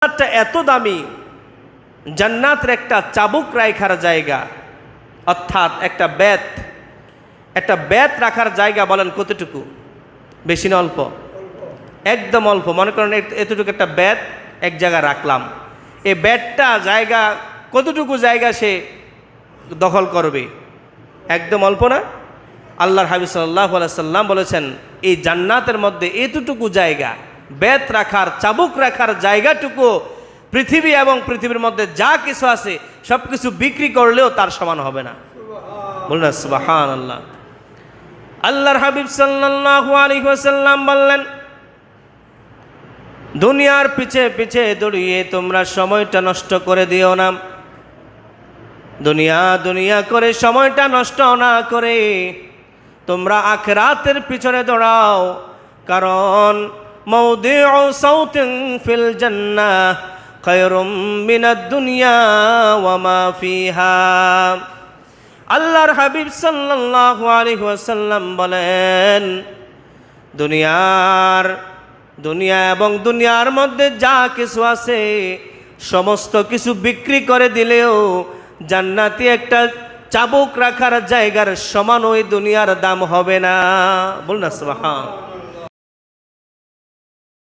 জান্নাতটা এত দামি, জান্নাতের একটা চাবুক রাখার জায়গা, অর্থাৎ একটা বেত রাখার জায়গা বলেন কতটুকু? বেশি না অল্প? একদম অল্প। মনে করেন এতটুকু একটা বেত এক জায়গায় রাখলাম, এই বেতটা জায়গা কতটুকু জায়গা সে দখল করবে? একদম অল্প না? আল্লাহর হাবিব সাল্লাল্লাহু আলাইহি সাল্লাম বলেছেন এই জান্নাতের মধ্যে এতটুকু জায়গা, বেত রাখার, চাবুক রাখার জায়গাটুকু পৃথিবী এবং পৃথিবীর মধ্যে যা কিছু আছে সব কিছু বিক্রি করলেও তার সমান হবে না। বলুন সুবহানাল্লাহ। আল্লাহর হাবিব সাল্লাল্লাহু আলাইহি ওয়াসাল্লাম বললেন, দুনিয়ার পিছে পিছে দৌড়িয়ে তোমরা সময়টা নষ্ট করে দিও না। দুনিয়া দুনিয়া করে সময়টা নষ্ট না করে তোমরা আখিরাতের পিছনে দৌড়াও। কারণ মাউদিউ সাউতিন ফিল জান্নাহ খায়রুম মিনাদ দুনিয়া ওয়া মা ফিহা। আল্লাহর হাবিব সাল্লাল্লাহু আলাইহি ওয়াসাল্লাম বলেন, দুনিয়া এবং দুনিয়ার মধ্যে যা কিছু আছে সমস্ত কিছু বিক্রি করে দিলেও জান্নাতি একটা চাবুক রাখার জায়গার সমান ওই দুনিয়ার দাম হবে না। বলুন না সুবহান।